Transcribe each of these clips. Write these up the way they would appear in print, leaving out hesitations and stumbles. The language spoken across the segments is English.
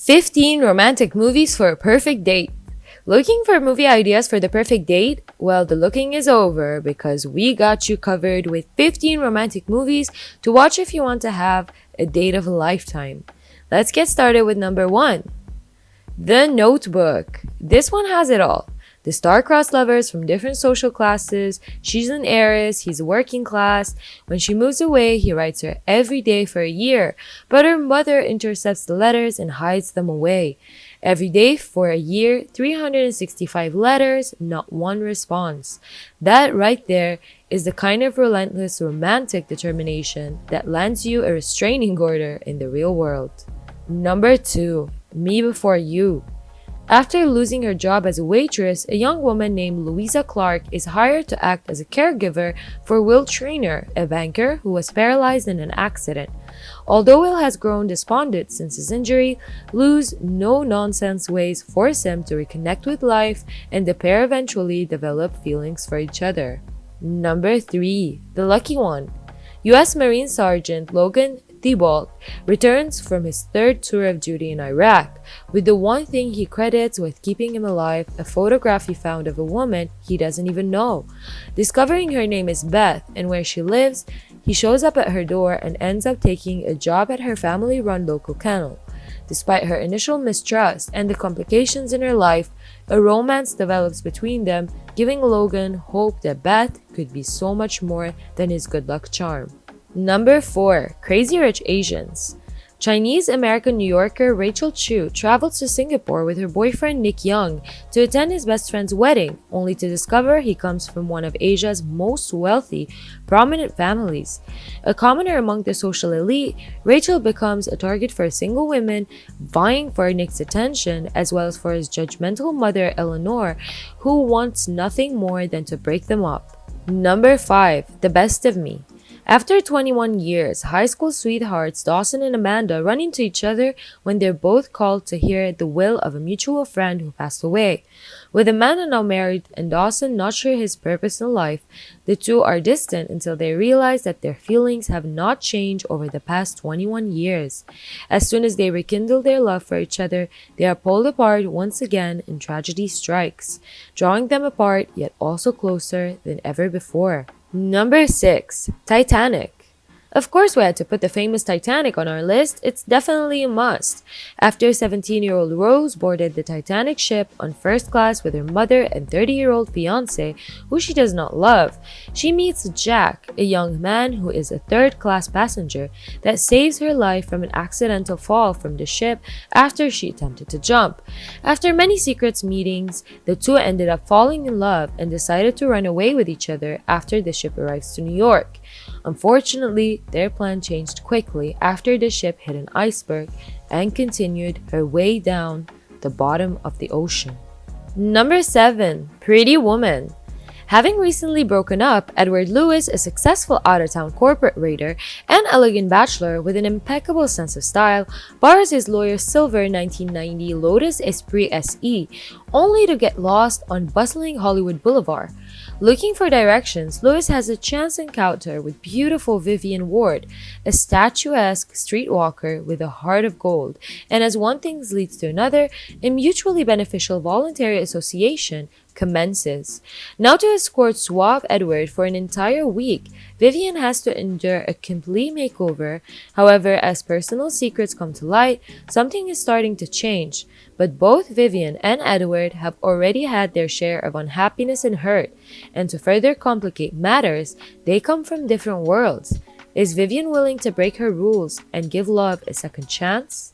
15 romantic movies for a perfect date. Looking for movie ideas for the perfect date? Well, the looking is over because we got you covered with 15 romantic movies to watch if you want to have a date of a lifetime. Let's get started with number 1. The Notebook. This one has it all. The star-crossed lovers from different social classes. She's an heiress, he's working class. When she moves away, he writes her every day for a year, but her mother intercepts the letters and hides them away. Every day for a year, 365 letters, not one response. That right there is the kind of relentless romantic determination that lands you a restraining order in the real world. Number 2. Me Before You. After losing her job as a waitress, a young woman named Louisa Clark is hired to act as a caregiver for Will Traynor, a banker who was paralyzed in an accident. Although Will has grown despondent since his injury, Lou's no-nonsense ways force him to reconnect with life, and the pair eventually develop feelings for each other. Number 3. The Lucky One. U.S. Marine Sergeant Logan Thibault returns from his third tour of duty in Iraq, with the one thing he credits with keeping him alive, a photograph he found of a woman he doesn't even know. Discovering her name is Beth and where she lives, he shows up at her door and ends up taking a job at her family-run local kennel. Despite her initial mistrust and the complications in her life, a romance develops between them, giving Logan hope that Beth could be so much more than his good luck charm. Number 4. Crazy Rich Asians. Chinese-American New Yorker Rachel Chu travels to Singapore with her boyfriend Nick Young to attend his best friend's wedding, only to discover he comes from one of Asia's most wealthy, prominent families. A commoner among the social elite, Rachel becomes a target for single women vying for Nick's attention, as well as for his judgmental mother Eleanor, who wants nothing more than to break them up. Number 5. The Best of Me. After 21 years, high school sweethearts Dawson and Amanda run into each other when they're both called to hear the will of a mutual friend who passed away. With Amanda now married and Dawson not sure his purpose in life, the two are distant until they realize that their feelings have not changed over the past 21 years. As soon as they rekindle their love for each other, they are pulled apart once again and tragedy strikes, drawing them apart yet also closer than ever before. Number 6. Titanic. Of course, we had to put the famous Titanic on our list. It's definitely a must. After 17-year-old Rose boarded the Titanic ship on first class with her mother and 30-year-old fiancé, who she does not love, she meets Jack, a young man who is a third-class passenger that saves her life from an accidental fall from the ship after she attempted to jump. After many secret meetings, the two ended up falling in love and decided to run away with each other after the ship arrives to New York. Unfortunately, their plan changed quickly after the ship hit an iceberg and continued her way down the bottom of the ocean. Number 7. Pretty Woman. Having recently broken up, Edward Lewis, a successful out-of-town corporate raider and elegant bachelor with an impeccable sense of style, borrows his lawyer's silver 1990 Lotus Esprit SE, only to get lost on bustling Hollywood Boulevard. Looking for directions, Lewis has a chance encounter with beautiful Vivian Ward, a statuesque streetwalker with a heart of gold, and as one thing leads to another, a mutually beneficial voluntary association commences. Now to escort suave Edward for an entire week, Vivian has to endure a complete makeover. However, as personal secrets come to light, something is starting to change. But both Vivian and Edward have already had their share of unhappiness and hurt, and to further complicate matters, they come from different worlds. Is Vivian willing to break her rules and give love a second chance?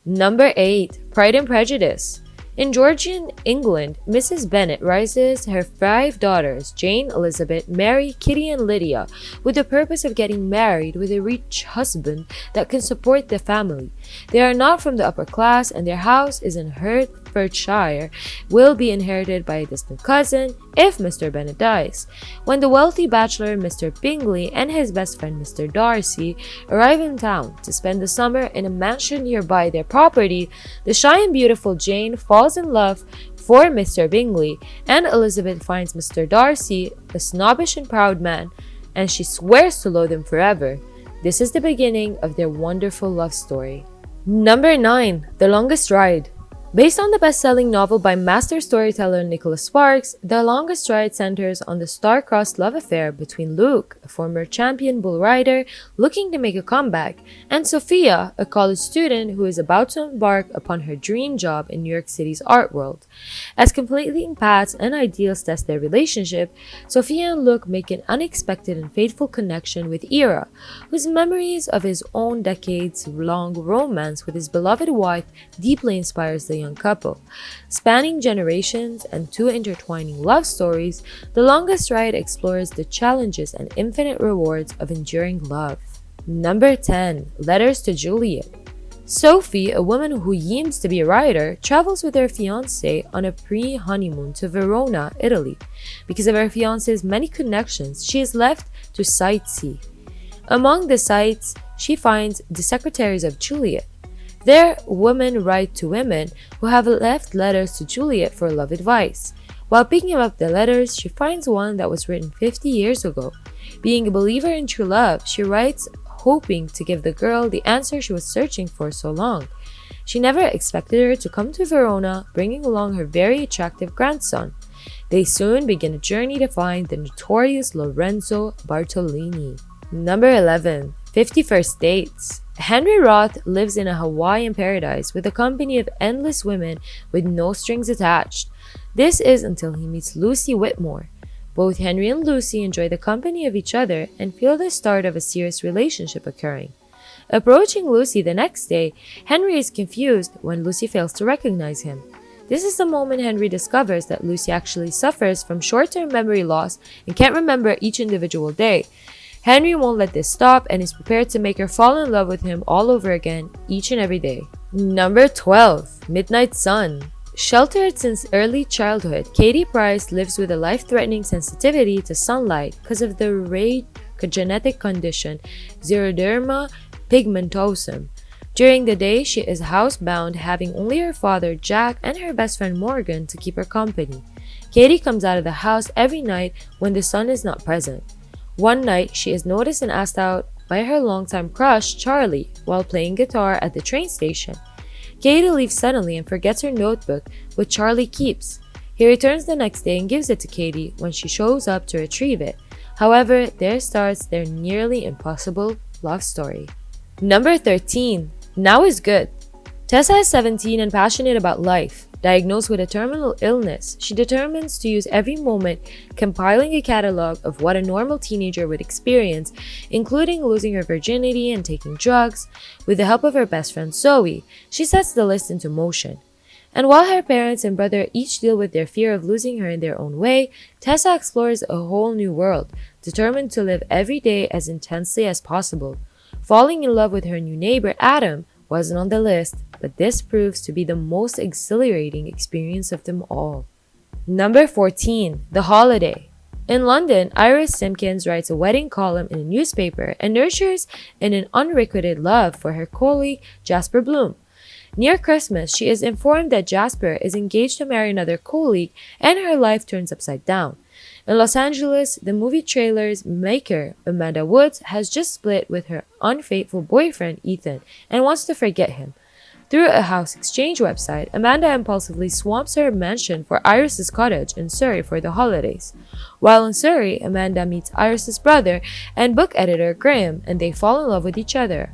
Number 8. Pride and Prejudice. In Georgian England, Mrs. Bennet raises her 5 daughters, Jane, Elizabeth, Mary, Kitty, and Lydia, with the purpose of getting married with a rich husband that can support the family. They are not from the upper class, and their house is in Hertfordshire, will be inherited by a distant cousin if Mr. Bennet dies. When the wealthy bachelor Mr. Bingley and his best friend Mr. Darcy arrive in town to spend the summer in a mansion nearby their property, the shy and beautiful Jane falls in love for Mr. Bingley, and Elizabeth finds Mr. Darcy a snobbish and proud man, and she swears to loathe him forever. This is the beginning of their wonderful love story. Number 9. The Longest Ride. Based on the best-selling novel by master storyteller Nicholas Sparks, The Longest Ride centers on the star-crossed love affair between Luke, a former champion bull rider looking to make a comeback, and Sophia, a college student who is about to embark upon her dream job in New York City's art world. As completing paths and ideals test their relationship, Sophia and Luke make an unexpected and fateful connection with Ira, whose memories of his own decades-long romance with his beloved wife deeply inspires the young couple. Spanning generations and two intertwining love stories, The Longest Ride explores the challenges and infinite rewards of enduring love. Number 10. Letters to Juliet. Sophie, a woman who yearns to be a writer, travels with her fiancé on a pre-honeymoon to Verona, Italy. Because of her fiancé's many connections, she is left to sightsee. Among the sights, she finds the secretaries of Juliet. There, women write to women who have left letters to Juliet for love advice. While picking up the letters, she finds one that was written 50 years ago. Being a believer in true love, she writes hoping to give the girl the answer she was searching for so long. She never expected her to come to Verona, bringing along her very attractive grandson. They soon begin a journey to find the notorious Lorenzo Bartolini. Number 11. 50 First Dates. Henry Roth lives in a Hawaiian paradise with a company of endless women with no strings attached. This is until he meets Lucy Whitmore. Both Henry and Lucy enjoy the company of each other and feel the start of a serious relationship occurring. Approaching Lucy the next day, Henry is confused when Lucy fails to recognize him. This is the moment Henry discovers that Lucy actually suffers from short-term memory loss and can't remember each individual day. Henry won't let this stop and is prepared to make her fall in love with him all over again each and every day. Number 12. Midnight Sun. Sheltered since early childhood, Katie Price lives with a life-threatening sensitivity to sunlight because of the rare genetic condition xeroderma pigmentosum. During the day, she is housebound, having only her father, Jack, and her best friend Morgan to keep her company. Katie comes out of the house every night when the sun is not present. One night, she is noticed and asked out by her longtime crush, Charlie, while playing guitar at the train station. Katie leaves suddenly and forgets her notebook, which Charlie keeps. He returns the next day and gives it to Katie when she shows up to retrieve it. However, there starts their nearly impossible love story. Number 13. Now is Good. Tessa is 17 and passionate about life. Diagnosed with a terminal illness, she determines to use every moment compiling a catalog of what a normal teenager would experience, including losing her virginity and taking drugs. With the help of her best friend Zoe, she sets the list into motion. And while her parents and brother each deal with their fear of losing her in their own way, Tessa explores a whole new world, determined to live every day as intensely as possible. Falling in love with her new neighbor Adam wasn't on the list, but this proves to be the most exhilarating experience of them all. Number 14. The Holiday. In London, Iris Simpkins writes a wedding column in a newspaper and nurtures an unrequited love for her colleague Jasper Bloom. Near Christmas, she is informed that Jasper is engaged to marry another colleague and her life turns upside down. In Los Angeles, the movie trailer's maker, Amanda Woods, has just split with her unfaithful boyfriend, Ethan, and wants to forget him. Through a house exchange website, Amanda impulsively swaps her mansion for Iris's cottage in Surrey for the holidays. While in Surrey, Amanda meets Iris's brother and book editor Graham, and they fall in love with each other.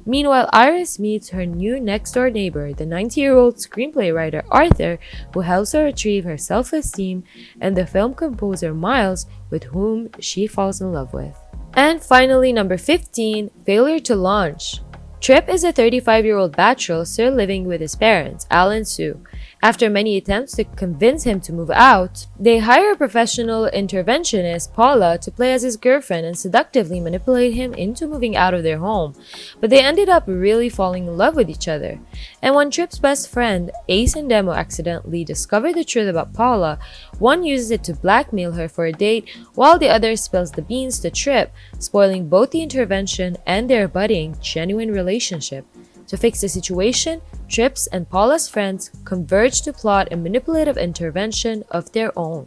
Meanwhile, Iris meets her new next-door neighbor, the 90-year-old screenplay writer Arthur, who helps her retrieve her self-esteem, and the film composer Miles, with whom she falls in love with. And finally, number 15, Failure to Launch. Tripp is a 35-year-old bachelor still living with his parents, Al and Sue. After many attempts to convince him to move out, they hire a professional interventionist, Paula, to play as his girlfriend and seductively manipulate him into moving out of their home. But they ended up really falling in love with each other. And when Tripp's best friend, Ace and Demo, accidentally discover the truth about Paula, one uses it to blackmail her for a date, while the other spills the beans to Tripp, spoiling both the intervention and their budding, genuine relationship. To fix the situation, Tripp's and Paula's friends converge to plot a manipulative intervention of their own.